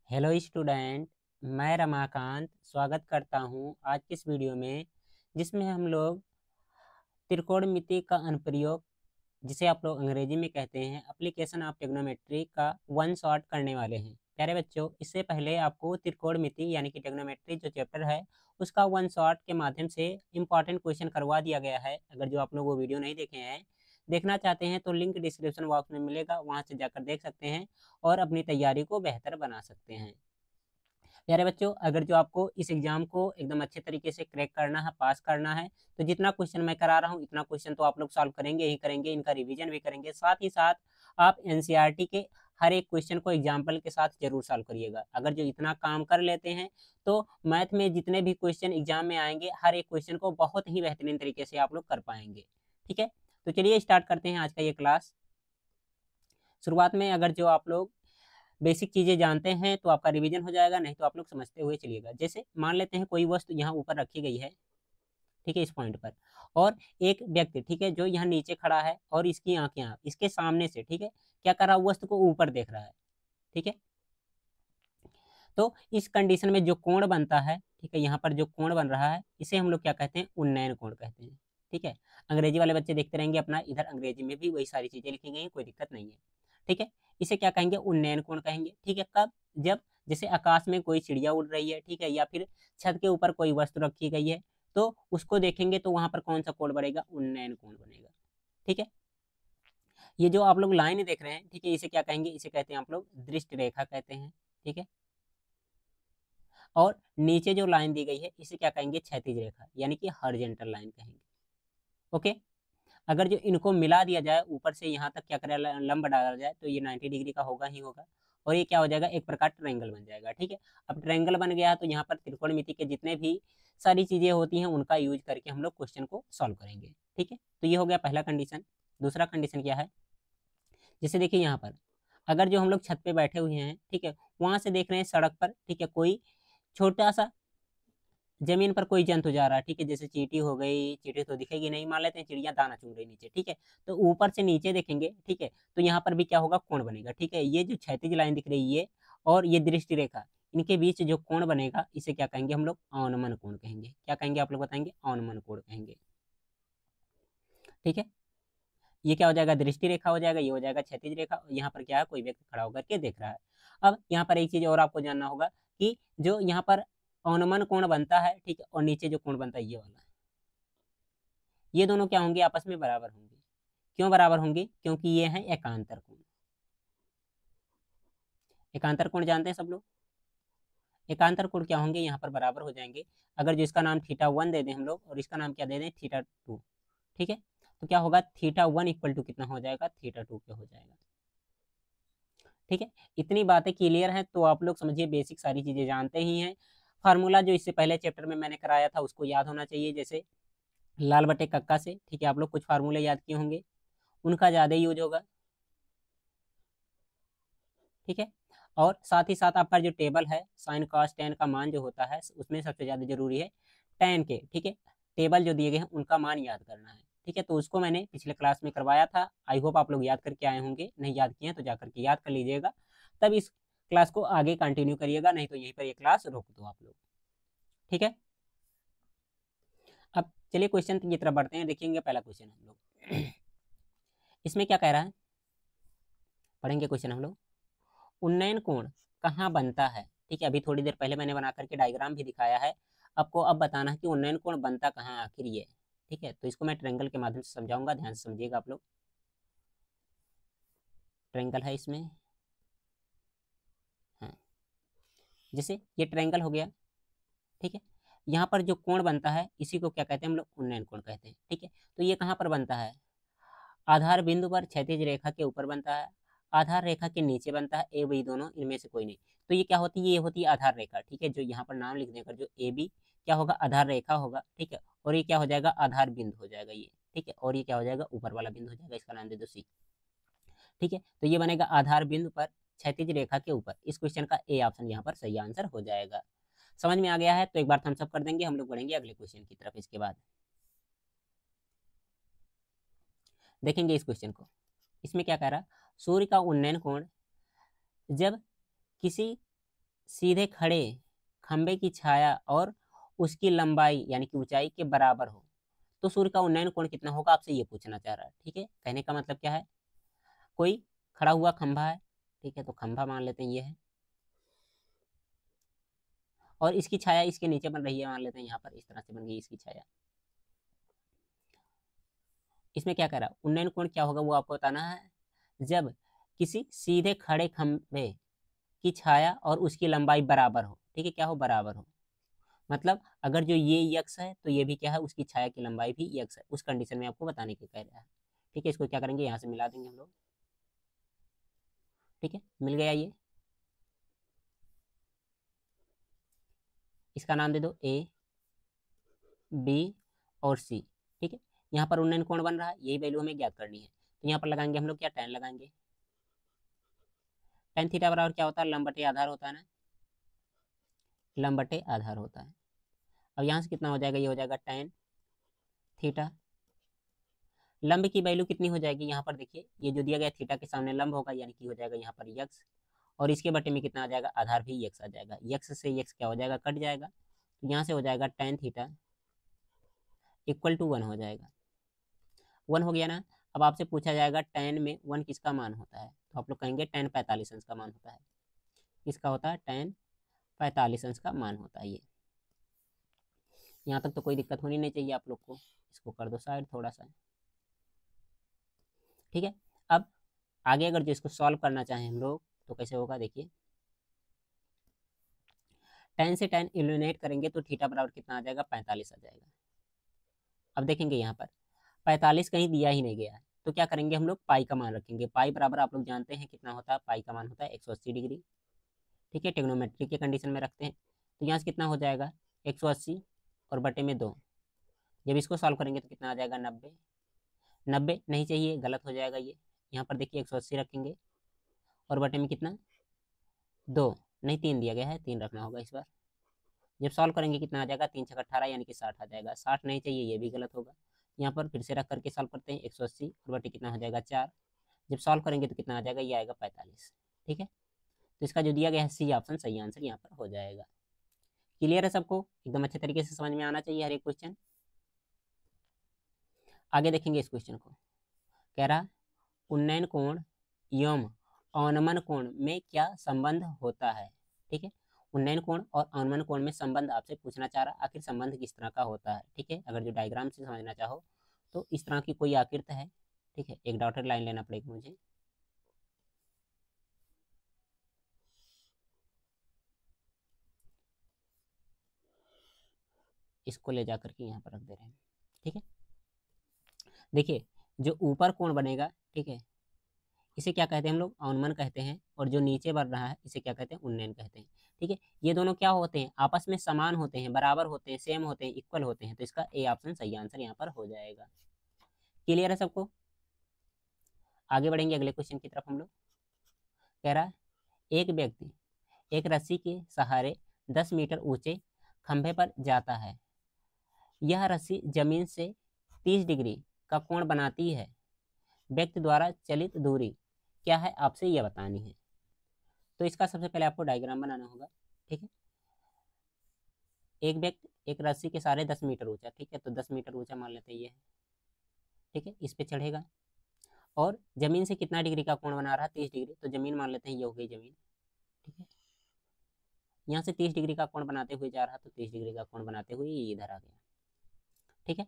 Hello student. मैं रमाकांत स्वागत करता हूं आज की इस वीडियो में, जिसमें हम लोग त्रिकोणमिति का अनुप्रयोग, जिसे आप लोग अंग्रेजी में कहते हैं एप्लीकेशन ऑफ ट्रिग्नोमेट्री का वन शॉट करने वाले हैं। प्यारे बच्चों, इससे पहले आपको त्रिकोणमिति यानी कि ट्रिग्नोमेट्री जो चैप्टर है उसका वन शॉट के माध्यम से इंपॉर्टेंट क्वेश्चन करवा दिया गया है। अगर जो आप लोग वो वीडियो नहीं देखे हैं, देखना चाहते हैं, तो लिंक डिस्क्रिप्शन बॉक्स में मिलेगा, वहां से जाकर देख सकते हैं और अपनी तैयारी को बेहतर बना सकते हैं। प्यारे बच्चों, अगर जो आपको इस एग्जाम को एकदम अच्छे तरीके से क्रैक करना है, पास करना है, तो जितना क्वेश्चन मैं करा रहा हूँ इतना क्वेश्चन तो आप लोग सॉल्व करेंगे ही करेंगे, इनका रिवीजन भी करेंगे। साथ ही साथ आप एनसीईआरटी के हर एक क्वेश्चन को एग्जाम्पल के साथ जरूर सॉल्व करिएगा। अगर जो इतना काम कर लेते हैं तो मैथ में जितने भी क्वेश्चन एग्जाम में आएंगे, हर एक क्वेश्चन को बहुत ही बेहतरीन तरीके से आप लोग कर पाएंगे। ठीक है, तो चलिए स्टार्ट करते हैं आज का ये क्लास। शुरुआत में अगर जो आप लोग बेसिक चीजें जानते हैं तो आपका रिवीजन हो जाएगा, नहीं तो आप लोग समझते हुए चलिएगा। जैसे मान लेते हैं कोई वस्तु यहाँ ऊपर रखी गई है, ठीक है, इस पॉइंट पर, और एक व्यक्ति, ठीक है, जो यहाँ नीचे खड़ा है और इसकी आंखें यहाँ इसके सामने से, ठीक है, क्या कर रहा है, वस्तु को ऊपर देख रहा है। ठीक है, तो इस कंडीशन में जो कोण बनता है, ठीक है, यहाँ पर जो कोण बन रहा है इसे हम लोग क्या कहते हैं, उन्नयन कोण कहते हैं। ठीक है, अंग्रेजी वाले बच्चे देखते रहेंगे अपना, इधर अंग्रेजी में भी वही सारी चीजें लिखी गई हैं, कोई दिक्कत नहीं है। ठीक है, इसे क्या कहेंगे, उन्नयन कोण कहेंगे। ठीक है, कब, जब जैसे आकाश में कोई चिड़िया उड़ रही है, ठीक है, या फिर छत के ऊपर कोई वस्तु रखी गई है, तो उसको देखेंगे तो वहां पर कौन सा कोण बनेगा, उन्नयन कोण बनेगा। ठीक है, ये जो आप लोग लाइन देख रहे हैं, ठीक है, इसे क्या कहेंगे, इसे कहते हैं आप लोग दृष्टि रेखा कहते हैं। ठीक है, और नीचे जो लाइन दी गई है इसे क्या कहेंगे, क्षैतिज रेखा, यानी कि हॉरिजॉन्टल लाइन कहेंगे। ओके, अगर जो इनको मिला दिया जाए ऊपर से यहाँ तक क्या करें, लंब डाला जाए, तो ये 90 डिग्री का होगा ही होगा, और ये क्या हो जाएगा, एक प्रकार ट्रायंगल बन जाएगा। ठीक है, अब ट्रायंगल बन गया तो यहाँ पर त्रिकोणमिति के जितने भी सारी चीजें होती हैं उनका यूज करके हम लोग क्वेश्चन को सॉल्व करेंगे। ठीक है, तो ये हो गया पहला कंडीशन। दूसरा कंडीशन क्या है, जैसे देखिए यहाँ पर अगर जो हम लोग छत पे बैठे हुए हैं, ठीक है, वहां से देख रहे हैं सड़क पर, ठीक है, कोई छोटा सा जमीन पर कोई जंतु जा रहा है, ठीक है, जैसे चींटी हो गई, चींटी तो दिखेगी नहीं, मान लेते हैं चिड़िया दाना चुग रही नीचे। ठीक है, तो ऊपर से नीचे देखेंगे, ठीक है, तो यहाँ पर भी क्या होगा, कोण बनेगा। ठीक है, ये जो क्षैतिज लाइन दिख रही है और ये दृष्टि रेखा, इनके बीच जो कोण बनेगा इसे क्या कहेंगे हम लोग, अवनमन कोण कहेंगे। क्या कहेंगे आप लोग बताएंगे, अवनमन कोण कहेंगे। ठीक है, ये क्या हो जाएगा, दृष्टि रेखा हो जाएगा, ये हो जाएगा क्षैतिज रेखा, यहाँ पर क्या है, कोई व्यक्ति खड़ा होकर के देख रहा है। अब यहाँ पर एक चीज और आपको जानना होगा कि जो यहाँ पर अवनमन कोण बनता है, ठीक है, और नीचे जो कोण बनता है ये वाला, ये दोनों क्या होंगे, आपस में बराबर होंगे। क्यों बराबर होंगे, क्योंकि ये है एकांतर कोण। एकांतर कोण जानते हैं सब लोग, एकांतर कोण क्या होंगे, यहाँ पर बराबर हो जाएंगे। अगर जो इसका नाम थीटा 1 दे दें हम लोग और इसका नाम क्या दे दें, थीटा 2, ठीक है, तो क्या होगा, थीटा 1 इक्वल टू कितना हो जाएगा, थीटा 2 पे हो जाएगा। ठीक है, इतनी बातें क्लियर हैं तो आप लोग समझिए बेसिक सारी चीजें जानते ही हैं। फार्मूला जो इससे पहले चैप्टर में मैंने कराया था उसको याद होना चाहिए, जैसे लाल बटे कक्का से, ठीक है, आप लोग कुछ फार्मूले याद किए होंगे, उनका ज्यादा यूज होगा। ठीक है, और साथ ही साथ आपका जो टेबल है, साइन कॉस टेन का मान जो होता है उसमें सबसे ज्यादा जरूरी है टेन के, ठीक है, टेबल जो दिए गए हैं उनका मान याद करना है। ठीक है, तो उसको मैंने पिछले क्लास में करवाया था, आई होप आप लोग याद करके आए होंगे, नहीं याद किए हैं तो जाकर के याद कर लीजिएगा, तब इस क्लास को आगे कंटिन्यू करिएगा, नहीं तो यहीं पर ये क्लास रोक दो आप लोग। ठीक है, अब चलिए क्वेश्चन की तरफ बढ़ते हैं, देखेंगे पहला क्वेश्चन हम लोग। इसमें क्या कह रहा है, पढ़ेंगे क्वेश्चन हम लोग। उन्नयन कोण कहाँ बनता है, ठीक है, अभी थोड़ी देर पहले मैंने बना करके डायग्राम भी दिखाया है, आपको अब बताना है कि उन्नयन कोण बनता कहाँ आखिर ये। ठीक है, तो इसको मैं ट्रेंगल के माध्यम से समझाऊंगा, ध्यान से समझिएगा आप लोग। ट्रेंगल है इसमें, हाँ, जैसे ये ट्रेंगल हो गया, ठीक है, यहाँ पर जो कोण बनता है इसी को क्या कहते हैं हम लोग, उन्नयन कोण कहते हैं। ठीक है, तो ये कहाँ पर बनता है, आधार बिंदु पर क्षैतिज रेखा के ऊपर बनता है, आधार रेखा के नीचे बनता है, ए बी दोनों इनमें से कोई नहीं। तो ये क्या होती है, ये होती है आधार रेखा। ठीक है, जो यहाँ पर नाम लिख देकर जो ए बी क्या होगा, आधार रेखा होगा। ठीक है, और ये क्या हो जाएगा, आधार बिंदु हो जाएगा ये। ठीक है, और ये क्या हो जाएगा, ऊपर वाला बिंदु हो जाएगा, इसका नाम दे दो सी। ठीक है, तो ये बनेगा आधार बिंदु पर क्षैतिज रेखा के ऊपर, इस क्वेश्चन का ए ऑप्शन यहाँ पर सही आंसर हो जाएगा। समझ में आ गया है तो एक बार थम्स अप कर देंगे, हम लोग बढ़ेंगे अगले क्वेश्चन की तरफ। इसके बाद देखेंगे इस क्वेश्चन को, इसमें क्या कह रहा है, सूर्य का उन्नयन कोण जब किसी सीधे खड़े खंबे की छाया और उसकी लंबाई यानी कि ऊंचाई के बराबर हो तो सूर्य का उन्नयन कोण कितना होगा, आपसे ये पूछना चाह रहा है। ठीक है, कहने का मतलब क्या है, कोई खड़ा हुआ खंभा है, ठीक है, तो खंभा मान लेते हैं ये है, और इसकी छाया इसके नीचे बन रही है, मान लेते हैं यहाँ पर इस तरह से बन गई इसकी छाया। इसमें क्या कह रहा है, उन्नयन कोण क्या होगा वो आपको बताना है, जब किसी सीधे खड़े खंभे की छाया और उसकी लंबाई बराबर हो। ठीक है, क्या हो, बराबर हो, मतलब अगर जो ये यक्स है तो ये भी क्या है, उसकी छाया की लंबाई भी यक्स है, उस कंडीशन में आपको बताने के कह रहा है। ठीक है, इसको क्या करेंगे, यहाँ से मिला देंगे हम लोग। ठीक है, मिल गया ये, इसका नाम दे दो ए बी और सी। ठीक है, यहाँ पर उन्नयन कोण बन रहा है, यही वैल्यू हमें ज्ञात करनी है, तो यहाँ पर लगाएंगे हम लोग क्या, tan लगाएंगे। tan थीटा बराबर क्या होता है, लंब बटे आधार होता है ना, लंब बटे आधार होता है। अब यहाँ से कितना हो जाएगा, ये हो जाएगा tan थीटा। लंब की वैल्यू कितनी हो जाएगी, यहाँ पर देखिए ये जो दिया गया थीटा के सामने लंब होगा, यानी कि हो जाएगा यहाँ पर यक्स, और इसके बटे में कितना आ जाएगा, आधार भी यक्स आ जाएगा, यक्स से यक्स क्या हो जाएगा, कट जाएगा, तो यहाँ से हो जाएगा tan थीटा इक्वल टू 1 हो जाएगा। 1 हो गया ना। अब आपसे पूछा जाएगा tan में 1 किसका मान होता है, तो आप लोग कहेंगे tan 45 अंश का मान होता है। किसका होता है, tan 45 अंश का मान होता है ये। यहाँ तक तो कोई दिक्कत होनी नहीं चाहिए आप लोग को, इसको कर दो साइड थोड़ा सा। ठीक है, अब आगे अगर जो इसको सॉल्व करना चाहें हम लोग तो कैसे होगा, देखिए tan से tan इलिमिनेट करेंगे तो थीटा बराबर कितना आ जाएगा, 45 आ जाएगा। अब देखेंगे यहाँ पर 45 कहीं दिया ही नहीं गया है, तो क्या करेंगे हम लोग, पाई का मान रखेंगे। पाई बराबर आप लोग जानते हैं कितना होता है, पाई का मान होता है 180 डिग्री। ठीक है, टेक्नोमेट्री के कंडीशन में रखते हैं, तो यहाँ से कितना हो जाएगा, 180 और बटे में 2। जब इसको सॉल्व करेंगे तो कितना आ जाएगा, 90। 90 नहीं चाहिए, गलत हो जाएगा ये, यहाँ पर देखिए 180 रखेंगे और बटे में कितना, 2 नहीं 3 दिया गया है, 3 रखना होगा इस बार। जब सॉल्व करेंगे कितना आ जाएगा, 3 छक 18 यानी कि 60 आ जाएगा। 60 नहीं चाहिए, ये भी गलत होगा। यहाँ पर फिर से रख करके सॉल्व करते हैं, 180 और बटे कितना हो जाएगा, 4। जब सॉल्व करेंगे तो कितना आ जाएगा, ये आएगा 45। ठीक है, तो इसका जो दिया गया है सी ऑप्शन सही आंसर यहाँ पर हो जाएगा। क्लियर है सबको, एकदम अच्छे तरीके से समझ में आना चाहिए हर एक क्वेश्चन। आगे देखेंगे इस क्वेश्चन को, कह रहा उन्नयन कोण एवं अवनमन कोण में क्या संबंध होता है। ठीक है, उन्नयन कोण और अवनमन कोण में संबंध आपसे पूछना चाह रहा, आखिर संबंध किस तरह का होता है। ठीक है, अगर जो डायग्राम से समझना चाहो तो इस तरह की कोई आकृति है। ठीक है, एक डॉटेड लाइन लेना पड़ेगा मुझे, इसको ले जा करके यहाँ पर रख दे रहे हैं। ठीक है, देखिए जो ऊपर कोण बनेगा, ठीक है, इसे क्या कहते हैं हम लोग, अवनमन कहते हैं, और जो नीचे बढ़ रहा है इसे क्या कहते हैं, उन्नयन कहते हैं। ठीक है, ये दोनों क्या होते हैं, आपस में समान होते हैं, बराबर होते हैं, सेम होते हैं, इक्वल होते हैं, तो इसका ए ऑप्शन सही आंसर यहाँ पर हो जाएगा। क्लियर है सबको, आगे बढ़ेंगे अगले क्वेश्चन की तरफ हम लोग। कह रहा है एक व्यक्ति एक रस्सी के सहारे 10 मीटर ऊंचे खंभे पर जाता है, यह रस्सी जमीन से 30 डिग्री का कोण बनाती है, व्यक्ति द्वारा चलित दूरी क्या है, आपसे यह बतानी है। तो इसका सबसे पहले आपको डायग्राम बनाना होगा। ठीक है, एक व्यक्ति एक रस्सी के सहारे 10 मीटर ऊंचा, ठीक है, तो 10 मीटर ऊंचा मान लेते हैं ये है। ठीक है, इस पे चढ़ेगा और जमीन से कितना डिग्री का कोण बना रहा है, 30 डिग्री, तो जमीन मान लेते हैं ये हो गई जमीन। ठीक है, यहाँ से 30 डिग्री का कोण बनाते हुए जा रहा, तो 30 डिग्री का कोण बनाते हुए ये इधर आ गया। ठीक है,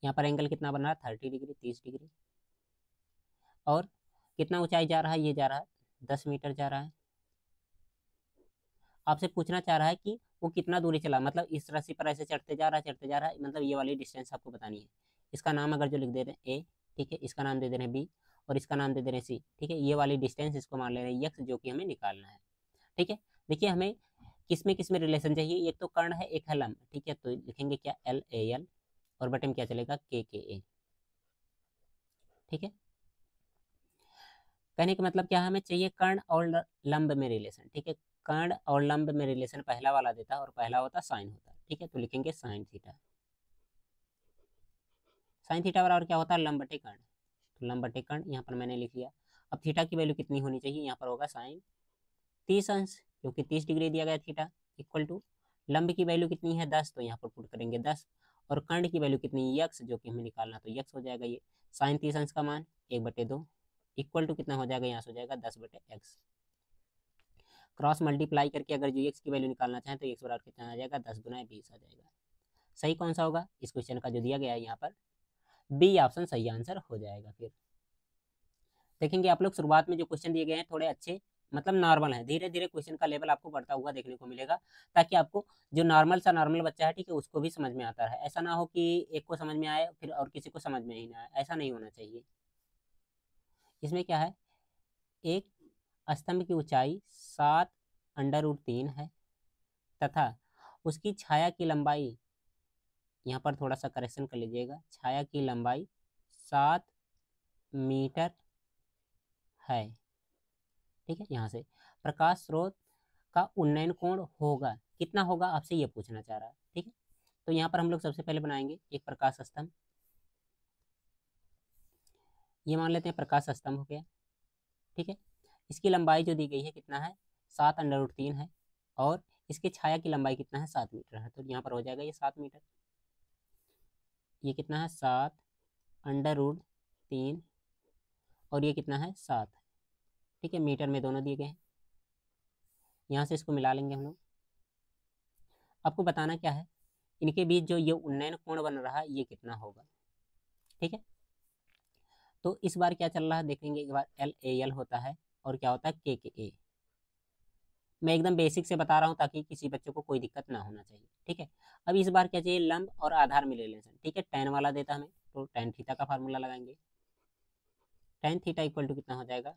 यहाँ पर एंगल कितना बन रहा है, 30 डिग्री, 30 डिग्री, और कितना ऊंचाई जा रहा है, ये जा रहा है 10 मीटर जा रहा है। आपसे पूछना चाह रहा है कि वो कितना दूरी चला, मतलब इस रस्सी पर ऐसे चढ़ते जा रहा है, चढ़ते जा रहा है, मतलब ये वाली डिस्टेंस आपको बतानी है। इसका नाम अगर जो लिख दे रहे हैं ए, ठीक है, इसका नाम दे दे रहे हैं बी, और इसका नाम दे दे रहे हैं सी। ठीक है, ये वाली डिस्टेंस इसको मान ले रहे हैं यक्स, जो कि हमें निकालना है। ठीक है, देखिए हमें किस में रिलेशन चाहिए, एक तो कर्ण है, एक है लंब। ठीक है, तो लिखेंगे क्या, एल ए एल, और बटे में क्या चलेगा, के ए। ठीक है, कहने का मतलब क्या, हमें चाहिए कर्ण और लंब में रिलेशन। ठीक है, कर्ण और लंब में रिलेशन पहला वाला देता है, और पहला होता साइन होता है। ठीक है, तो लिखेंगे साइन थीटा। साइन थीटा बराबर क्या होता है, लंब बटे कर्ण, तो लंब बटे कर्ण यहाँ पर मैंने लिख लिया। अब थीटा की वैल्यू कितनी होनी चाहिए, यहाँ पर होगा साइन 30 अंश, क्योंकि 30 डिग्री दिया गया थीटा, इक्वल टू लंब की वैल्यू कितनी है 10, तो यहाँ पर पुट करेंगे 10, और कर्ण की वैल्यू कितनी यक्स, जो कि हमें निकालना, तो यक्स हो जाएगा ये साइन 30 अंश का मान 1/2 इक्वल टू कितना हो जाएगा, यहाँ से हो जाएगा 10/x। क्रॉस मल्टीप्लाई करके अगर जो एक्स की वैल्यू निकालना चाहें तो एक्स बराबर कितना आ जाएगा, 10 गुना 20 आ जाएगा। सही कौन सा होगा इस क्वेश्चन का जो दिया गया है यहाँ पर, बी ऑप्शन सही आंसर हो जाएगा। फिर देखेंगे आप लोग शुरुआत में जो क्वेश्चन दिए गए हैं थोड़े अच्छे मतलब नॉर्मल है, धीरे धीरे क्वेश्चन का लेवल आपको बढ़ता हुआ देखने को मिलेगा, ताकि आपको जो नॉर्मल बच्चा है ठीक है उसको भी समझ में आता है। ऐसा ना हो कि एक को समझ में आए फिर और किसी को समझ में ही ना आए, ऐसा नहीं होना चाहिए। इसमें क्या है, एक स्तंभ की ऊंचाई 7√3 है तथा उसकी छाया की लंबाई, यहाँ पर थोड़ा सा करेक्शन कर लीजिएगा, छाया की लंबाई 7 मीटर है। ठीक है, यहाँ से प्रकाश स्रोत का उन्नयन कोण होगा कितना होगा, आपसे ये पूछना चाह रहा है। ठीक है, तो यहाँ पर हम लोग सबसे पहले बनाएंगे एक प्रकाश स्तंभ। ये मान लेते हैं प्रकाश स्तंभ हो गया। ठीक है, इसकी लंबाई जो दी गई है कितना है, 7√3 है, और इसके छाया की लंबाई कितना है, 7 मीटर है, तो यहाँ पर हो जाएगा ये 7 मीटर। ये कितना है 7√3 और ये कितना है 7। ठीक है, मीटर में दोनों दिए गए हैं, यहाँ से इसको मिला लेंगे हम लोग। आपको बताना क्या है, इनके बीच जो ये उन्नयन कोण बन रहा है ये कितना होगा। ठीक है, तो इस बार क्या चल रहा है देखेंगे एक बार, LAL होता है और क्या होता है KKA। मैं एकदम बेसिक से बता रहा हूँ ताकि किसी बच्चे को कोई दिक्कत ना होना चाहिए। ठीक है, अब इस बार क्या चाहिए, लंब और आधार में ले लें। ठीक है, tan वाला देता हमें तो tan थीटा का फार्मूला लगाएंगे। tan थीटा इक्वल टू कितना हो जाएगा,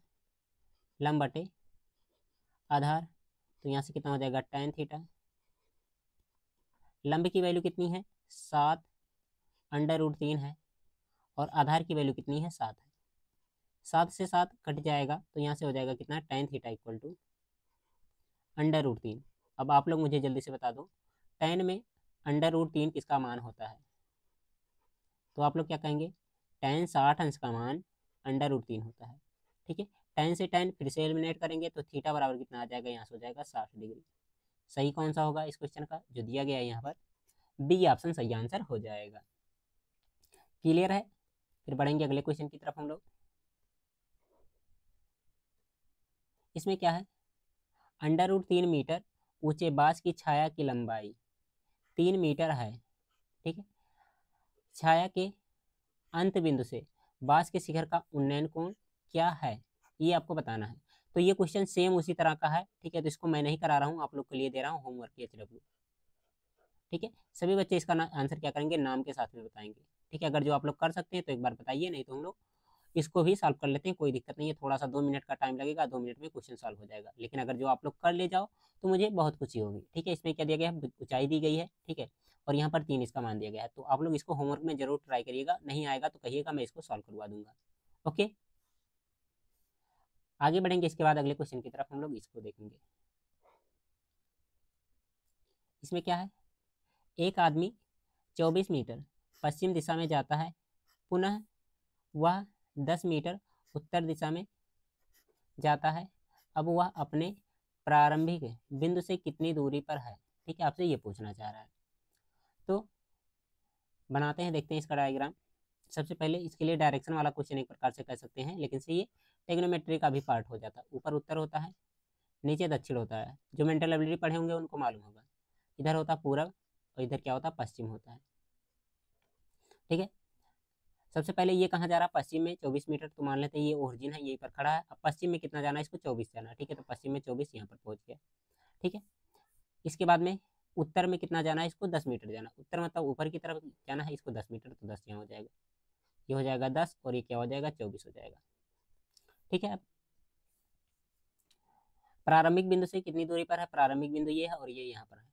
लंब बटे आधार, तो यहाँ से कितना हो जाएगा tan थीटा। लंब की वैल्यू कितनी है 7√3 है और आधार की वैल्यू कितनी है 7 है। 7 से 7 कट जाएगा तो यहाँ से हो जाएगा कितना, tan थीटा इक्वल टू √3। अब आप लोग मुझे जल्दी से बता दो tan में √3 किसका मान होता है, तो आप लोग क्या कहेंगे, tan 60 अंश का मान √3 होता है। ठीक है, tan से tan फिर से एलिमिनेट करेंगे तो थीटा बराबर कितना आ जाएगा, यहाँ से हो जाएगा 60 डिग्री। सही कौन सा होगा इस क्वेश्चन का जो दिया गया है यहाँ पर, बी ऑप्शन सही आंसर हो जाएगा। क्लियर है, फिर बढ़ेंगे अगले क्वेश्चन की तरफ हम लोग। इसमें क्या है, √3 मीटर ऊंचे बांस की छाया की लंबाई 3 मीटर है। ठीक है, छाया के अंत बिंदु से बांस के शिखर का उन्नयन कोण क्या है, ये आपको बताना है। तो ये क्वेश्चन सेम उसी तरह का है। ठीक है, तो इसको मैं नहीं करा रहा हूँ, आप लोग के लिए दे रहा हूँ होमवर्क HW। ठीक है, सभी बच्चे इसका आंसर क्या करेंगे, नाम के साथ में बताएंगे। ठीक है, अगर जो आप लोग कर सकते हैं तो एक बार बताइए, नहीं तो हम लोग इसको भी सॉल्व कर लेते हैं, कोई दिक्कत नहीं है। थोड़ा सा 2 मिनट का टाइम लगेगा, 2 मिनट में क्वेश्चन सॉल्व हो जाएगा, लेकिन अगर जो आप लोग कर ले जाओ तो मुझे बहुत खुशी होगी। ठीक है, इसमें क्या दिया गया है, ऊंचाई दी गई है। ठीक है, और यहाँ पर 3 इसका मान दिया गया है, तो आप लोग इसको होमवर्क में जरूर ट्राई करिएगा, नहीं आएगा तो कहिएगा, मैं इसको सॉल्व करवा दूंगा। ओके, आगे बढ़ेंगे इसके बाद अगले क्वेश्चन की तरफ हम लोग इसको देखेंगे। इसमें क्या है, एक आदमी 24 मीटर पश्चिम दिशा में जाता है, पुनः वह 10 मीटर उत्तर दिशा में जाता है। अब वह अपने प्रारंभिक बिंदु से कितनी दूरी पर है। ठीक है, आपसे ये पूछना चाह रहा है, तो बनाते हैं, देखते हैं इसका डायग्राम। सबसे पहले इसके लिए डायरेक्शन वाला क्वेश्चन एक प्रकार से कह सकते हैं, लेकिन से ये टेग्नोमेट्री का भी पार्ट हो जाता है। ऊपर उत्तर होता है, नीचे दक्षिण होता है, जो मेंटल एबिलिटी पढ़े होंगे उनको मालूम होगा। इधर होता पूरब और इधर क्या होता, पश्चिम होता है। ठीक है, सबसे पहले ये कहाँ जा रहा है, पश्चिम में 24 मीटर, तो मान लेते हैं ये ओरिजिन है, यहीं पर खड़ा है। अब पश्चिम में कितना जाना है, इसको 24 जाना है। ठीक है, तो पश्चिम में 24 यहाँ पर पहुँच गया। ठीक है, इसके बाद में उत्तर में कितना जाना है, इसको 10 मीटर जाना। उत्तर मतलब ऊपर की तरफ जाना है, इसको 10 मीटर, तो 10 यहाँ हो जाएगा, ये हो जाएगा 10 और ये क्या हो जाएगा 24 हो जाएगा। ठीक है, अब प्रारंभिक बिंदु से कितनी दूरी पर है, प्रारंभिक बिंदु ये है और ये यहाँ पर है,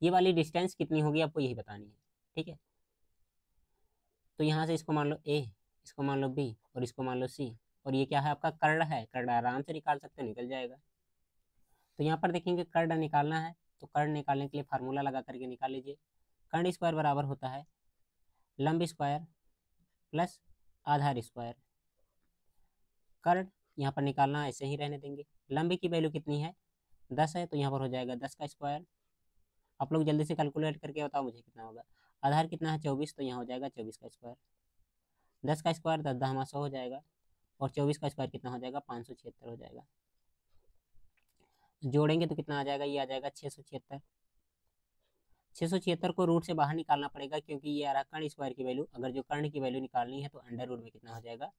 ये वाली डिस्टेंस कितनी होगी आपको यही बतानी है। ठीक है, तो यहाँ से इसको मान लो A, इसको मान लो B और इसको मान लो C, और ये क्या है आपका कर्ण है, कर्ण आराम से निकाल सकते हो, निकल जाएगा। तो यहाँ पर देखेंगे कर्ण निकालना है, तो कर्ण निकालने के लिए फार्मूला लगा करके निकाल लीजिए। कर्ण स्क्वायर बराबर होता है लंब स्क्वायर प्लस आधार स्क्वायर। कर्ण यहाँ पर निकालना ऐसे ही रहने देंगे। लंब की वैल्यू कितनी है 10 है, तो यहाँ पर हो जाएगा 10 का स्क्वायर। आप लोग जल्दी से कैलकुलेट करके बताओ मुझे कितना होगा। आधार कितना है 24, तो यहाँ हो जाएगा 24 का स्क्वायर। 10 का स्क्वायर 10 10 100 हो जाएगा, और 24 का स्क्वायर कितना हो जाएगा 576 हो जाएगा। जोड़ेंगे तो कितना आ जाएगा, ये आ जाएगा 676। 676 को रूट से बाहर निकालना पड़ेगा, क्योंकि ये आ रहा कर्ण स्क्वायर की वैल्यू। अगर जो कर्ण की वैल्यू निकालनी है तो अंडर रूट में कितना हो जाएगा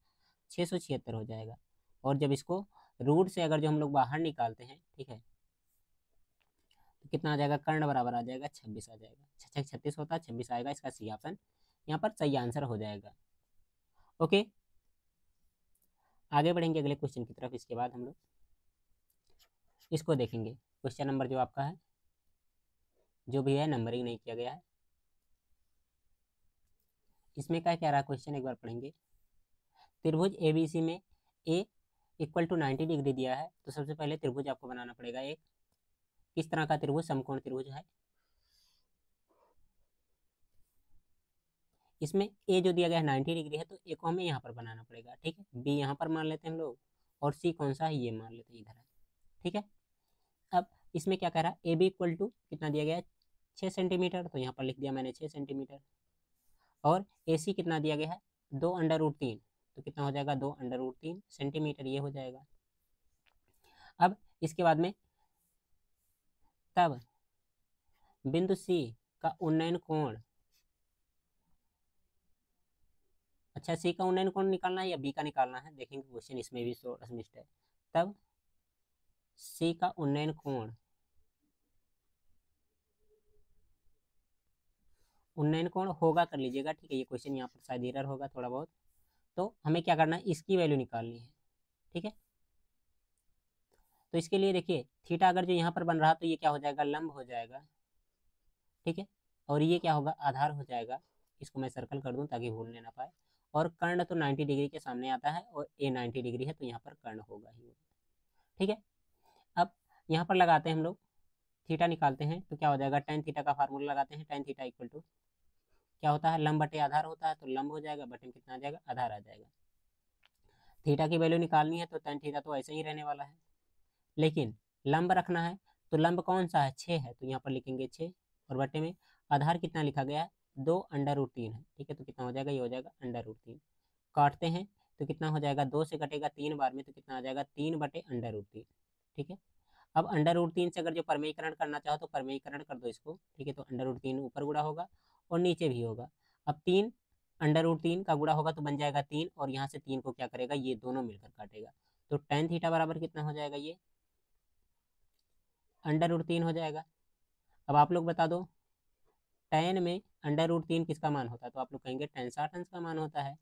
676 हो जाएगा। और जब इसको रूट से अगर जो हम लोग बाहर निकालते हैं, ठीक है, तो कितना आ जाएगा, कर्ण बराबर आ जाएगा 26 आ जाएगा। 6 36 होता है, 26 आएगा। इसका सी ऑप्शन यहाँ पर सही आंसर हो जाएगा। ओके, आगे बढ़ेंगे अगले क्वेश्चन की तरफ। इसके बाद हम लोग इसको देखेंगे। क्वेश्चन नंबर जो आपका है, जो भी है नंबरिंग नहीं किया गया है। इसमें क्या कह रहा है क्वेश्चन, एक बार पढ़ेंगे। त्रिभुज एबीसी में ए इक्वल टू 90 डिग्री दिया है, तो सबसे पहले त्रिभुज आपको बनाना पड़ेगा एक। किस तरह का त्रिभुज, समकोण त्रिभुज है। इसमें ए जो दिया गया है 90 डिग्री है, तो ए को हमें यहाँ पर बनाना पड़ेगा, ठीक है। बी यहाँ पर मान लेते हैं हम लोग, और सी कौन सा है ये मान लेते हैं, इधर है, ठीक है। अब इसमें क्या कह रहा है, ए बी इक्वल टू कितना दिया गया है 6 सेंटीमीटर, तो यहाँ पर लिख दिया मैंने 6 सेंटीमीटर। और ए सी कितना दिया गया है 2√3, तो कितना हो जाएगा 2√3 सेंटीमीटर, ये हो जाएगा। अब इसके बाद में तब बिंदु सी का उन्नयन कोण, अच्छा सी का उन्नयन कोण निकालना है या बी का निकालना है, देखेंगे क्वेश्चन इसमें भी मिस्टेक है। तब सी का उन्नयन कोण, उन्नयन कोण होगा कर लीजिएगा, ठीक है। ये क्वेश्चन यहाँ पर शायद एरर होगा थोड़ा बहुत, तो हमें क्या करना है, इसकी वैल्यू निकालनी है, ठीक है। तो इसके लिए देखिए, थीटा अगर जो यहाँ पर बन रहा तो ये क्या हो जाएगा, लंब हो जाएगा, ठीक है। और ये क्या होगा, आधार हो जाएगा। इसको मैं सर्कल कर दूं ताकि भूलने ना पाए। और कर्ण तो 90 डिग्री के सामने आता है, और ए 90 डिग्री है, तो यहाँ पर कर्ण होगा ही होगा, ठीक है। अब यहाँ पर लगाते हैं हम लोग, थीटा निकालते हैं, तो क्या हो जाएगा, tan थीटा का फार्मूला लगाते हैं। tan थीटा इक्वल टू क्या होता है, लंब बटे आधार होता है, तो लंब हो जाएगा, बटे में कितना आ जाएगा, आधार आ जाएगा। थीटा की वैल्यू निकालनी है, तो tan थीटा तो ऐसे ही रहने वाला है, लेकिन लंब रखना है, तो लंब कौन सा है 6 है, तो यहाँ पर लिखेंगे 6, और बटे में आधार कितना लिखा गया है 2√3 है, ठीक है। तो कितना हो जाएगा, ये हो जाएगा √3। काटते हैं तो कितना हो जाएगा, 2 से कटेगा 3 बार में, तो कितना आ जाएगा 3/√3, ठीक है। अब √3 से अगर जो परमेयीकरण करना चाहो तो परमेयीकरण कर दो इसको, ठीक है। तो √3 ऊपर गुणा होगा और नीचे भी होगा। अब 3 √3 का गुणा होगा तो बन जाएगा 3, और यहाँ से 3 को क्या करेगा, ये दोनों मिलकर काटेगा। तो tan थीटा बराबर कितना हो जाएगा, ये √3 हो जाएगा। अब आप लोग बता दो, tan में √3 किसका मान होता है, तो आप लोग कहेंगे tan 60 अंश का मान होता है,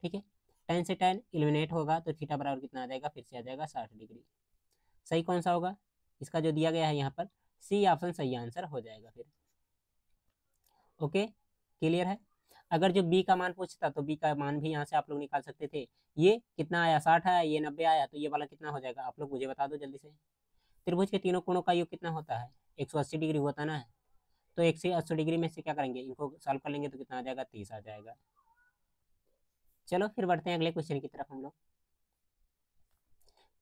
ठीक है। tan से tan एलिमिनेट होगा, तो थीटा बराबर कितना आ जाएगा, फिर से आ जाएगा 60 डिग्री। सही कौन सा होगा, इसका जो दिया गया है यहाँ पर सी ऑप्शन सही आंसर हो जाएगा फिर। ओके, क्लियर है। अगर जो बी का मान पूछता तो बी का मान भी यहाँ से आप लोग निकाल सकते थे। ये कितना आया 60 आया, ये 90 आया, तो ये वाला कितना हो जाएगा, आप लोग मुझे बता दो जल्दी से। त्रिभुज के तीनों कोणों का योग कितना होता है 180 डिग्री होता है ना। तो 180 डिग्री में से क्या करेंगे, इनको सॉल्व कर लेंगे तो कितना आ जाएगा 30 आ जाएगा। चलो फिर बढ़ते हैं अगले क्वेश्चन की तरफ हम लोग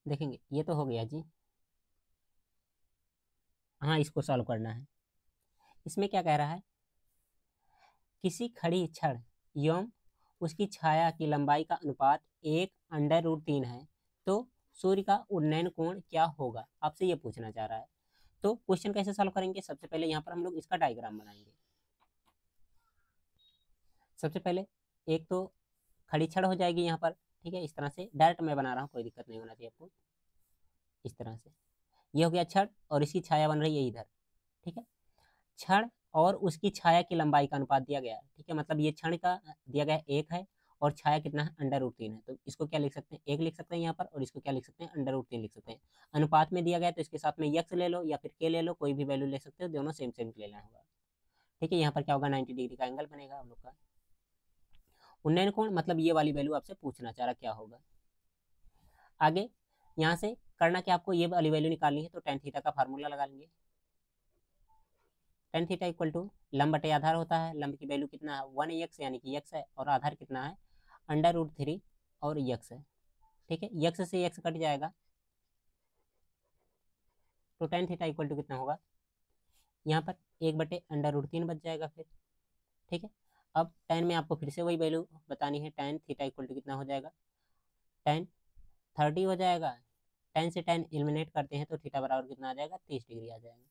देखेंगे। ये तो हो गया जी, हाँ इसको सॉल्व करना है। इसमें क्या कह रहा है, किसी खड़ी छड़ एवं उसकी छाया की लंबाई का अनुपात 1/√3 है, तो सूर्य का उन्नयन कोण क्या होगा, आपसे ये पूछना चाह रहा है। तो क्वेश्चन कैसे सॉल्व करेंगे, सबसे पहले यहाँ पर हम लोग इसका डायग्राम बनाएंगे। सबसे पहले एक तो खड़ी छड़ हो जाएगी यहाँ पर, ठीक है। इस तरह से डायरेक्ट मैं बना रहा हूँ, कोई दिक्कत नहीं होना चाहिए आपको। इस तरह से ये हो गया छड़, और इसकी छाया बन रही है इधर, ठीक है। क्षण और उसकी छाया की लंबाई का अनुपात दिया गया है, ठीक है। मतलब ये क्षण का दिया गया 1 है, और छाया कितना है √3 है, तो इसको क्या लिख सकते हैं, 1 लिख सकते हैं यहाँ पर, और इसको क्या लिख सकते हैं √3 लिख सकते हैं। अनुपात में दिया गया है, तो इसके साथ में यक्स ले लो या फिर के ले लो, कोई भी वैल्यू ले सकते हो, दोनों सेम सेम लेना होगा, ठीक है। यहाँ पर क्या होगा 90 डिग्री का एंगल बनेगा हम लोग का। उन्नयन कोण मतलब ये वाली वैल्यू आपसे पूछना चाह रहा क्या होगा। आगे यहाँ से करना क्या, आपको ये वाली वैल्यू निकालनी है, तो tan थीटा का फार्मूला लगा लेंगे। tan थीटा इक्वल टू लंब बटे आधार होता है। लंब की वैल्यू कितना है 1x यानी कि x है, और आधार कितना है √3 और x है। ठीक है, यक्स से यक्स कट जाएगा तो tan थीटा इक्वल टू कितना होगा, यहाँ पर 1/√3 बच जाएगा फिर। ठीक है, अब tan में आपको फिर से वही वैल्यू बतानी है, tan थीटा इक्वल टू कितना हो जाएगा, tan 30 हो जाएगा। tan से tan एलिमिनेट करते हैं तो थीटा बराबर कितना आ जाएगा, 30 डिग्री आ जाएगा।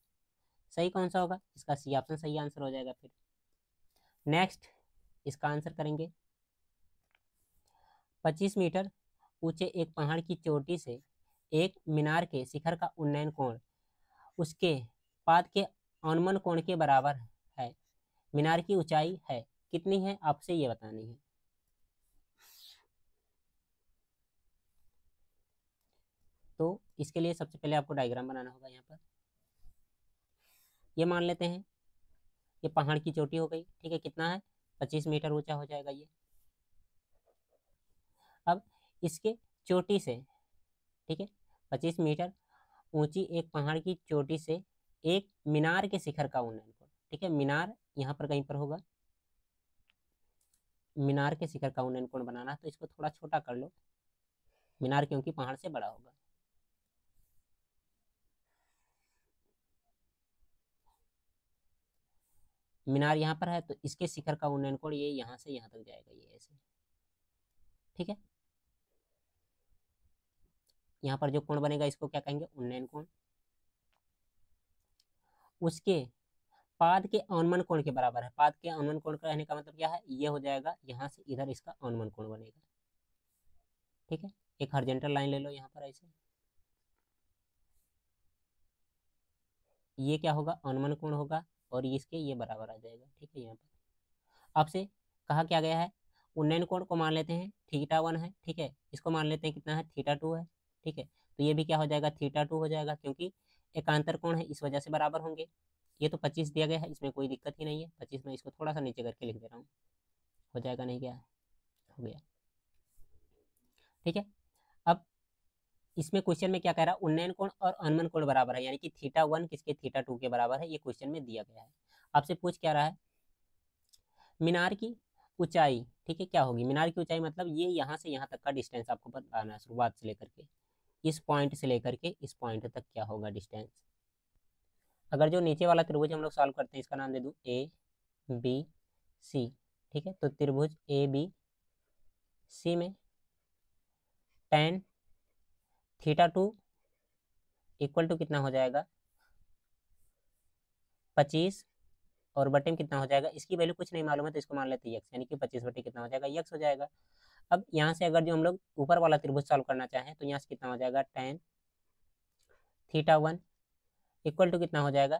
सही कौन सा होगा, इसका सी ऑप्शन सही आंसर हो जाएगा। फिर नेक्स्ट इसका आंसर करेंगे, 25 मीटर ऊंचे एक पहाड़ की चोटी से एक मीनार के शिखर का उन्नयन कोण उसके पाद के अनुमान कोण के बराबर है। मीनार की ऊंचाई है कितनी है, आपसे ये बतानी है। तो इसके लिए सबसे पहले आपको डायग्राम बनाना होगा। यहाँ पर ये मान लेते हैं ये पहाड़ की चोटी हो गई। ठीक है, कितना है, 25 मीटर ऊंचा हो जाएगा ये। अब इसके चोटी से, ठीक है, 25 मीटर ऊंची एक पहाड़ की चोटी से एक मीनार के शिखर का उन्नयन कोण। ठीक है, मीनार यहाँ पर कहीं पर होगा, मीनार के शिखर का उन्नयन कोण बनाना, तो इसको थोड़ा छोटा कर लो, मीनार क्योंकि पहाड़ से बड़ा होगा। मीनार यहाँ पर है तो इसके शिखर का उन्नयन कोण ये यहाँ से यहाँ तक जाएगा, ये ऐसे। ठीक है, यहाँ पर जो कोण बनेगा इसको क्या कहेंगे, उन्नयन कोण। उसके पाद के अवनमन कोण के बराबर है। पाद के अवनमन कोण का कहने का मतलब क्या है, ये हो जाएगा, यहाँ से इधर इसका अवनमन कोण बनेगा। ठीक है, एक हॉरिजॉन्टल लाइन ले लो यहाँ पर ऐसे, ये क्या होगा, अवनमन कोण होगा और इसके ये बराबर आ जाएगा। ठीक है, यहाँ पर आपसे कहा क्या गया है, उन्नयन कोण को मान लेते हैं θ1 है। ठीक है, इसको मान लेते हैं कितना है, θ2 है। ठीक है, तो ये भी क्या हो जाएगा, θ2 हो जाएगा, क्योंकि एकांतर कोण है इस वजह से बराबर होंगे। ये तो 25 दिया गया है, इसमें कोई दिक्कत ही नहीं है। 25 में इसको थोड़ा सा नीचे करके लिख दे रहा हूँ, हो जाएगा, नहीं क्या हो गया। ठीक है, अब इसमें क्वेश्चन में क्या कह रहा है, उन्नयन कोण और अवनमन कोण बराबर है, यानी कि θ1 किसके, θ2 के बराबर है, ये क्वेश्चन में दिया गया है। आपसे पूछ क्या रहा है, मीनार की ऊंचाई। ठीक है, क्या होगी मीनार की ऊंचाई, मतलब ये यहाँ से यहाँ तक का डिस्टेंस आपको बताना है, शुरुआत से लेकर के इस पॉइंट से लेकर के इस पॉइंट तक क्या होगा डिस्टेंस। अगर जो नीचे वाला त्रिभुज हम लोग सॉल्व करते हैं, इसका नाम दे दूँ ए बी सी। ठीक है, तो त्रिभुज ए बी सी में tan θ2 इक्वल टू कितना हो जाएगा, 25 और बटे में कितना हो जाएगा, इसकी वैल्यू कुछ नहीं मालूम है तो इसको मान लेते हैं यक्स, यानी कि 25 बटे कितना हो जाएगा, यक्स हो जाएगा। अब यहाँ से अगर जो हम लोग ऊपर वाला त्रिभुज सॉल्व करना चाहें तो यहाँ से कितना हो जाएगा, tan θ1 इक्वल टू कितना हो जाएगा,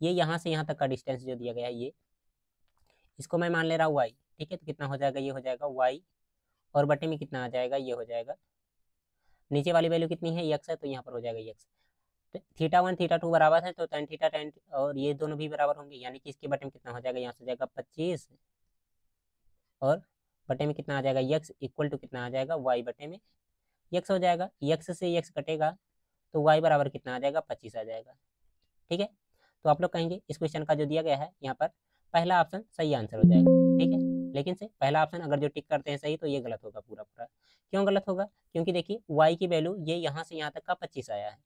ये यहाँ से यहाँ तक का डिस्टेंस जो दिया गया है ये, इसको मैं मान ले रहा हूँ y। ठीक है, तो कितना हो जाएगा, ये हो जाएगा y और बटे में कितना आ जाएगा, ये हो जाएगा, नीचे वाली वैल्यू कितनी है, यक्स है, तो यहाँ पर हो जाएगा यक्स। तो θ1 θ2 बराबर है तो tan थीटा tan और ये दोनों भी बराबर होंगे, यानी कि इसके बटे में कितना हो जाएगा, यहाँ से जाएगा 25 और बटे में कितना आ जाएगा, यक्स इक्वल टू कितना आ जाएगा, y बटे में यक्स हो जाएगा। यक्स से यक्स कटेगा तो y बराबर कितना आ जाएगा, 25 आ जाएगा। ठीक है, तो आप लोग कहेंगे इस क्वेश्चन का जो दिया गया है यहाँ पर पहला ऑप्शन सही आंसर हो जाएगा। ठीक है, लेकिन से पहला ऑप्शन अगर जो टिक करते हैं सही तो ये गलत होगा पूरा पूरा। क्यों गलत होगा, क्योंकि देखिए y की वैल्यू ये यहाँ से यहाँ तक का 25 आया है।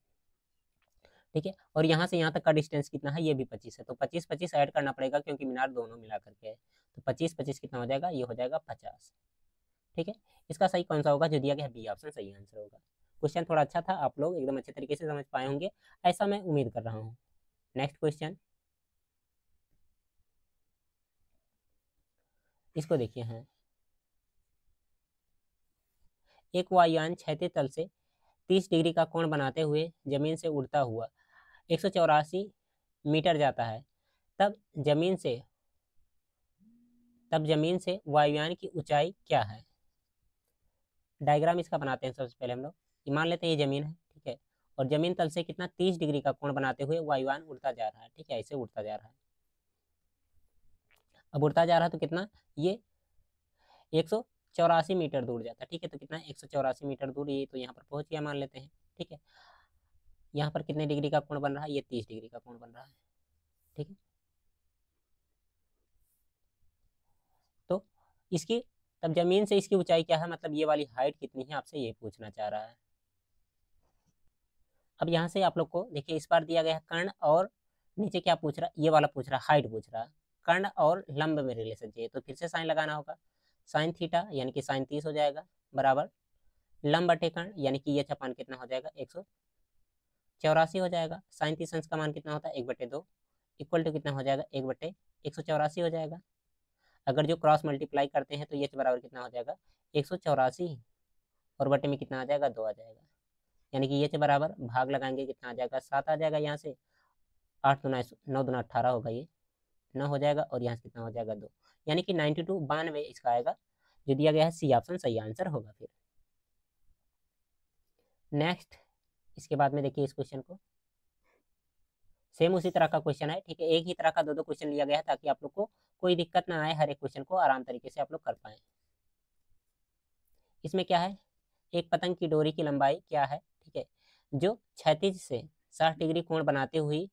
ठीक है, और यहाँ से यहाँ तक का डिस्टेंस कितना है, ये भी 25 है, तो 25 25 ऐड करना पड़ेगा क्योंकि मीनार दोनों मिला करके है, तो 25 25 कितना हो जाएगा, ये हो जाएगा 50। ठीक है, इसका सही कौन सा होगा, जो दिया गया बी ऑप्शन सही आंसर होगा। क्वेश्चन थोड़ा अच्छा था, आप लोग एकदम अच्छे तरीके से समझ पाए होंगे, ऐसा मैं उम्मीद कर रहा हूँ। नेक्स्ट क्वेश्चन, इसको देखिए हैं, एक वायुयान क्षैतिज तल से 30 डिग्री का कोण बनाते हुए जमीन से उड़ता हुआ 184 मीटर जाता है, तब जमीन से वायुयान की ऊंचाई क्या है। डायग्राम इसका बनाते हैं सबसे पहले हम लोग, मान लेते हैं ये जमीन है। ठीक है, और जमीन तल से कितना 30 डिग्री का कोण बनाते हुए वायुयान उड़ता जा रहा है। ठीक है, ऐसे उड़ता जा रहा है, अब उड़ता जा रहा है तो कितना, ये 184 मीटर दूर जाता है। ठीक है, तो कितना 184 मीटर दूर, ये तो यहाँ पर पहुंच गया मान लेते हैं। ठीक है, यहाँ पर कितने डिग्री का कोण बन रहा है, ये 30 डिग्री का कोण बन रहा है। ठीक है, तो इसकी तब जमीन से इसकी ऊंचाई क्या है, मतलब ये वाली हाइट कितनी है, आपसे ये पूछना चाह रहा है। अब यहाँ से आप लोग को देखिए, इस बार दिया गया है कर्ण, और नीचे क्या पूछ रहा है, ये वाला पूछ रहा है, हाइट पूछ रहा है। कर्ण और लंब में रिलेशन चाहिए, तो फिर से साइन लगाना होगा। साइन थीटा यानी कि साइन 30 हो जाएगा, बराबर लंब बटे कर्ण यानी कि ये छपान कितना हो जाएगा, 184 हो जाएगा। साइन 30 अंश का मान कितना होता है, 1/2, इक्वल टू कितना हो जाएगा, 1/184 हो जाएगा। अगर जो क्रॉस मल्टीप्लाई करते हैं तो ये बराबर कितना हो जाएगा, 184, और बटे में कितना आ जाएगा, 2 आ जाएगा। यानी कि ये के बराबर भाग लगाएंगे, कितना आ जाएगा, 7 आ जाएगा। यहाँ से 8 दूना 9 दूना 18 होगा, ये 9 हो जाएगा, और यहाँ से कितना हो जाएगा, 2। यानी कि 92 92 इसका आएगा, जो दिया गया है सी ऑप्शन सही आंसर होगा। फिर नेक्स्ट, इसके बाद में देखिए इस क्वेश्चन को, सेम उसी तरह का क्वेश्चन है, ठीक है। एक ही तरह का 2 क्वेश्चन लिया गया है, ताकि आप लोग को कोई दिक्कत ना आए, हर एक क्वेश्चन को आराम तरीके से आप लोग कर पाए। इसमें क्या है, एक पतंग की डोरी की लंबाई क्या है, ठीक है, जो क्षैतिज से 60 डिग्री कोण बनाते हुए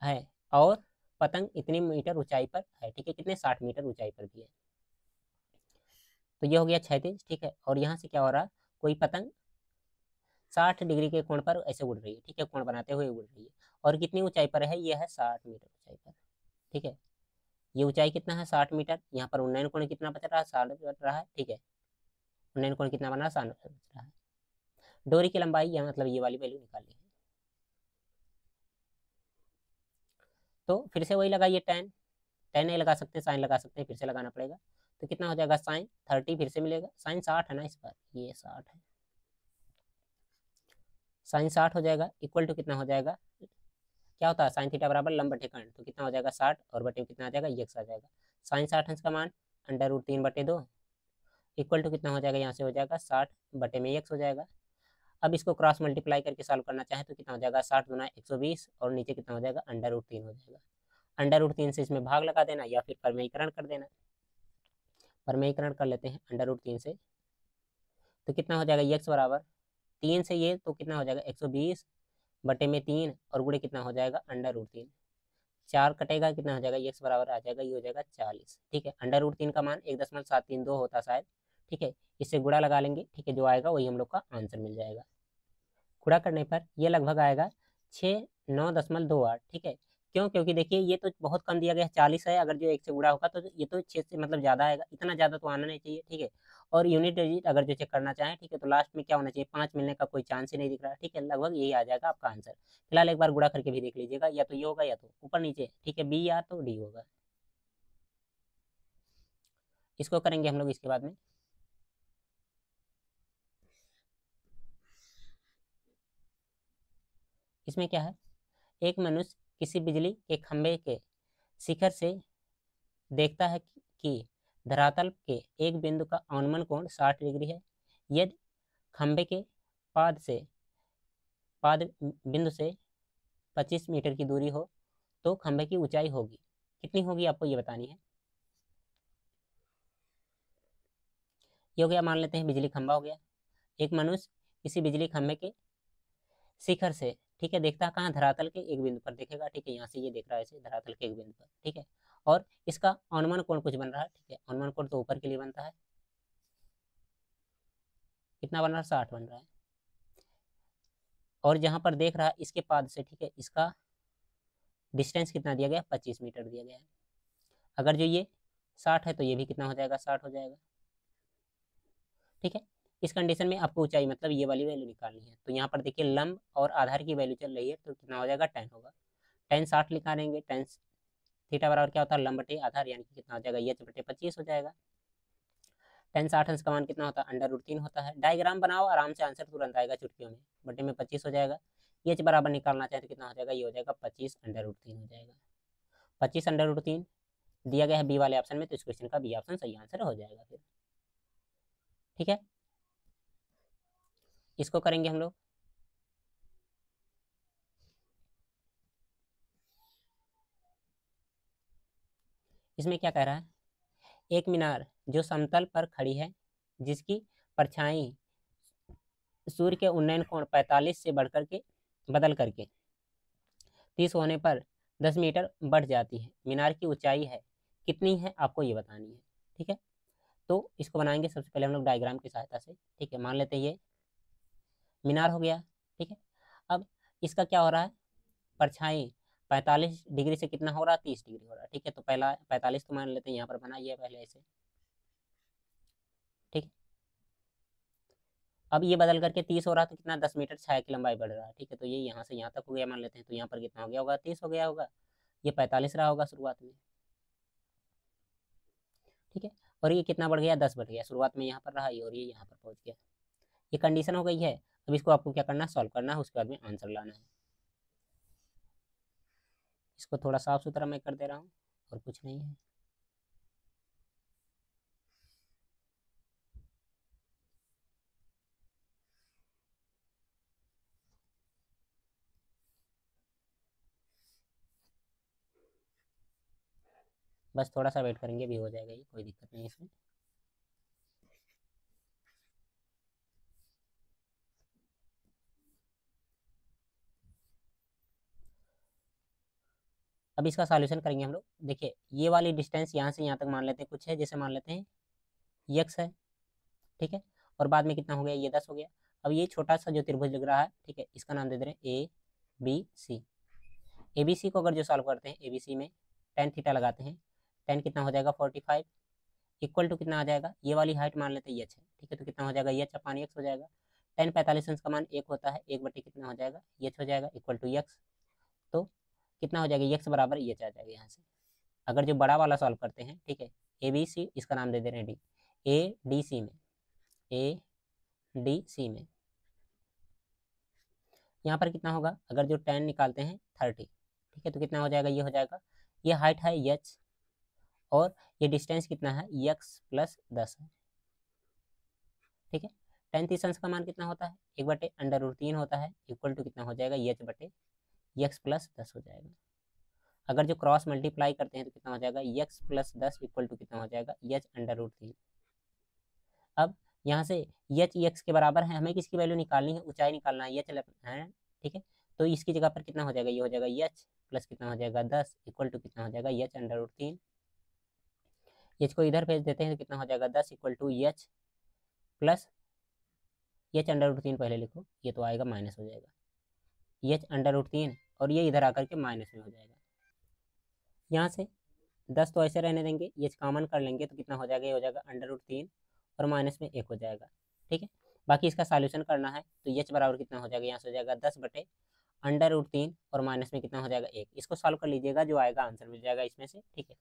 है, और पतंग इतनी मीटर ऊंचाई पर है, ठीक है, कितने 60 मीटर ऊंचाई पर भी है। तो ये हो गया क्षैतिज, ठीक है। और यहाँ से क्या हो रहा है, कोई पतंग 60 डिग्री के कोण पर ऐसे उड़ रही है, ठीक है, कोण बनाते हुए उड़ रही है, और कितनी ऊंचाई पर है, ये है 60 मीटर ऊंचाई पर, ठीक है। ये ऊंचाई कितना है, 60 मीटर। यहाँ पर उन्नयन कोण कितना बच रहा है, 60 बच रहा है, ठीक है। उन्नयन कोण कितना बना, 60 बच रहा है। डोरी की लंबाई, या मतलब ये वाली वैल्यू निकाली है, तो फिर से वही लगाइए, टेन। टेन नहीं लगा सकते, साइन लगा सकते हैं, फिर से लगाना पड़ेगा। तो कितना हो जाएगा, साइन 30 फिर से मिलेगा, साइन 60 है ना इस बार, ये 60 है, साइन 60 हो जाएगा, इक्वल टू कितना हो जाएगा, क्या होता है, साइन थीटा बराबर लंब बटे कर्ण, तो कितना हो जाएगा 60, और बटे कितना आ जाएगा, x आ जाएगा। साइन 60 अंश का मान √3/2, इक्वल टू कितना हो जाएगा, यहाँ से हो जाएगा 60 बटे में x हो जाएगा। अब इसको क्रॉस मल्टीप्लाई करके सॉल्व करना चाहे तो कितना हो जाएगा, 60 गुना 120, और नीचे कितना हो जाएगा, √3 हो जाएगा। √3 से इसमें भाग लगा देना, या फिर परमेयीकरण कर देना। परमेयीकरण कर लेते हैं √3 से, तो कितना हो जाएगा, x बराबर 3 से ये तो कितना हो जाएगा, 120 बटे में 3, और गुणे कितना हो जाएगा, √3। 4 कटेगा, कितना हो जाएगा, x बराबर आ जाएगा, ये हो जाएगा 40, ठीक है। √3 का मान 1.732 होता शायद, ठीक है। इससे गुणा लगा लेंगे, ठीक है, जो आएगा वही हम लोग का आंसर मिल जाएगा। गुणा करने पर ये लगभग आएगा 69.28, ठीक है। क्यों, क्योंकि देखिए ये तो बहुत कम दिया गया है, 40 है, अगर जो 1 से गुणा होगा तो ये तो 6 से मतलब ज़्यादा आएगा, इतना ज़्यादा तो आना नहीं चाहिए, ठीक है। और यूनिट डिजिट अगर जो चेक करना चाहें, ठीक है, तो लास्ट में क्या होना चाहिए, 5 मिलने का कोई चांस ही नहीं दिख रहा, ठीक है। लगभग यही आ जाएगा आपका आंसर। फिलहाल एक बार गुणा करके भी देख लीजिएगा, या तो ये होगा या तो ऊपर नीचे, ठीक है, बी या तो डी होगा। इसको करेंगे हम लोग इसके बाद में। इसमें क्या है, एक मनुष्य किसी बिजली के खंभे के शिखर से देखता है कि धरातल के एक बिंदु का अवनमन कोण 60 डिग्री है। यदि खंभे के पाद बिंदु से 25 मीटर की दूरी हो तो खंभे की ऊंचाई होगी, कितनी होगी आपको ये बतानी है। ये हो गया, मान लेते हैं बिजली खंभा हो गया। एक मनुष्य किसी बिजली खंभे के शिखर से, ठीक है, देखता है कहाँ, धरातल के एक बिंदु पर देखेगा, ठीक है, यहाँ से ये देख रहा है ऐसे धरातल के एक बिंदु पर, ठीक है। और इसका अनुमान कोण कुछ बन रहा है, ठीक है, अनुमान कोण तो ऊपर के लिए बनता है, कितना बन रहा है, 60 बन रहा है। और जहां पर देख रहा है इसके पाद से, ठीक है, इसका डिस्टेंस कितना दिया गया, 25 मीटर दिया गया है। अगर जो ये 60 है तो ये भी कितना हो जाएगा, 60 हो जाएगा, ठीक है। इस कंडीशन में आपको ऊंचाई मतलब ये वाली वैल्यू निकालनी है। तो यहाँ पर देखिए लंब और आधार की वैल्यू चल रही है, तो कितना हो जाएगा, 10 होगा। 10 60 निकालेंगे, 10 थीटा बराबर क्या होता है, लंब बटे आधार, यानी कि कितना हो जाएगा, h बटे 25 हो जाएगा। 10 60 अंश का मान कितना होता है, √3 होता है। डायग्राम बनाओ, आराम से आंसर तुरंत आएगा चुटकियों में। बटे में 25 हो जाएगा, h बराबर निकालना चाहे तो कितना हो जाएगा, ये हो जाएगा 25 √3 हो जाएगा। 25 √3 दिया गया है बी वाले ऑप्शन में, तो इस क्वेश्चन का बी ऑप्शन सही आंसर हो जाएगा फिर, ठीक है। इसको करेंगे हम लोग। इसमें क्या कह रहा है, एक मीनार जो समतल पर खड़ी है, जिसकी परछाई सूर्य के उन्नयन कोण 45 से बढ़कर के बदल करके 30 होने पर 10 मीटर बढ़ जाती है। मीनार की ऊंचाई है कितनी है, आपको ये बतानी है, ठीक है। तो इसको बनाएंगे सबसे पहले हम लोग डायग्राम की सहायता से, ठीक है। मान लेते हैं ये मीनार हो गया, ठीक है। अब इसका क्या हो रहा है, परछाई 45 डिग्री से कितना हो रहा है, 30 डिग्री हो रहा है, ठीक है। तो पहला 45 तो मान लेते हैं, यहाँ पर बनाइए पहले ऐसे, ठीक है। अब ये बदल करके 30 हो रहा है तो कितना 10 मीटर छाया की लंबाई बढ़ रहा है, ठीक है। तो ये यहाँ से यहाँ तक हो गया मान लेते हैं, तो यहाँ पर कितना हो गया होगा, 30 हो गया होगा। ये 45 रहा होगा शुरुआत में, ठीक है। और ये कितना बढ़ गया, 10 बढ़ गया, शुरुआत में यहाँ पर रहा ये, और ये यहाँ पर पहुँच गया। ये कंडीशन हो गई है। अब इसको आपको क्या करना है, सॉल्व करना है, उसके बाद में आंसर लाना है। इसको थोड़ा साफ सुथरा मैं कर दे रहा हूँ और कुछ नहीं है। बस थोड़ा सा वेट करेंगे, भी हो जाएगा, ये कोई दिक्कत नहीं है इसमें। अब इसका सॉल्यूशन करेंगे हम लोग। देखिए ये वाली डिस्टेंस यहाँ से यहाँ तक मान लेते हैं कुछ है, जैसे मान लेते हैं यक्स है, ठीक है। और बाद में कितना हो गया, ये 10 हो गया। अब ये छोटा सा जो त्रिभुज लग रहा है, ठीक है, इसका नाम दे दे रहे हैं A B C. A B C को अगर जो सॉल्व करते हैं, ए बी सी में टेन थीटा लगाते हैं, टेन कितना हो जाएगा 45, इक्वल टू कितना आ जाएगा, ये वाली हाइट मान लेते हैं एच है, ठीक है। तो कितना हो जाएगा, एच अपान एक्स हो जाएगा। टेन 45 अंश का मान एक होता है, एक बटे कितना हो जाएगा, एच हो जाएगा, इक्वल टू एक्स। तो कितना हो जाएगा, एक्स बराबर एच आ जाएगा यहाँ से। अगर जो बड़ा वाला सॉल्व करते हैं, ठीक है, ए बी सी, इसका नाम दे दे रहे हैं डी, ए डी सी में, ए डी सी में यहाँ पर कितना होगा, अगर जो 10 निकालते हैं 30, ठीक है। तो कितना हो जाएगा, ये हो जाएगा, ये हाइट है एच और ये डिस्टेंस कितना है, एक्स प्लस 10 है, ठीक है। 10 30 अंश का मान कितना होता है, एक बटे अंडर रूट 3 होता है, इक्वल टू कितना हो जाएगा, एच बटे एक्स प्लस 10 हो जाएगा। अगर जो क्रॉस मल्टीप्लाई करते हैं तो कितना हो जाएगा, एक्स प्लस 10 इक्वल टू कितना हो जाएगा, एच अंडर रूट 3। अब यहाँ से एच एक्स के बराबर है, हमें किसकी वैल्यू निकालनी है, ऊंचाई निकालना है, एच है, ठीक है। तो इसकी जगह पर कितना हो जाएगा, ये हो जाएगा एच प्लस कितना हो जाएगा 10 इक्वल टू कितना हो जाएगा, एच अंडर रूट 3। एच को इधर भेज देते हैं तो कितना हो जाएगा, 10 equal to H plus H under root 3 पहले लिखो, ये तो आएगा माइनस हो जाएगा, एच अंडर रूट 3 और ये इधर आकर के माइनस में हो जाएगा। यहाँ से 10 तो ऐसे रहने देंगे, एच कॉमन कर लेंगे तो कितना हो जाएगा, ये हो जाएगा अंडर रूट 3 और माइनस में 1 हो जाएगा, ठीक है। बाकी इसका सॉल्यूशन करना है तो एच बराबर कितना हो जाएगा, यहाँ से हो जाएगा 10 बटे अंडर रूट 3 और माइनस में कितना हो जाएगा 1। इसको सॉल्व कर लीजिएगा, जो आएगा आंसर मिल जाएगा इसमें से, ठीक है।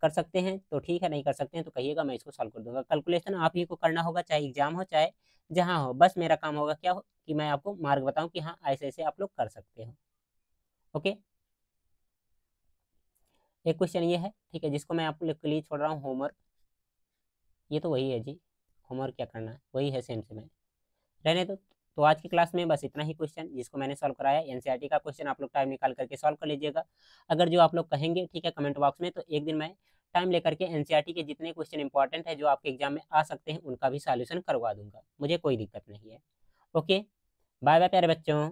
कर सकते हैं तो ठीक है, नहीं कर सकते हैं तो कहिएगा, मैं इसको सॉल्व कर दूंगा। कैलकुलेशन आप ही को करना होगा, चाहे एग्जाम हो चाहे जहाँ हो, बस मेरा काम होगा क्या हो कि मैं आपको मार्क बताऊं कि हाँ ऐसे ऐसे आप लोग कर सकते हो। ओके, एक क्वेश्चन ये है, ठीक है, जिसको मैं आप लोग के लिए छोड़ रहा हूँ होमवर्क। ये तो वही है जी, होमवर्क क्या करना है वही है, सेम सेम है, रहने दो। तो आज की क्लास में बस इतना ही क्वेश्चन जिसको मैंने सॉल्व कराया। एनसीईआरटी का क्वेश्चन आप लोग टाइम निकाल करके सॉल्व कर लीजिएगा। अगर जो आप लोग कहेंगे, ठीक है, कमेंट बॉक्स में, तो एक दिन मैं टाइम लेकर के एनसीईआरटी के जितने क्वेश्चन इंपॉर्टेंट है जो आपके एग्जाम में आ सकते हैं उनका भी सॉल्यूशन करवा दूंगा, मुझे कोई दिक्कत नहीं है। ओके, बाय बाय प्यारे बच्चों।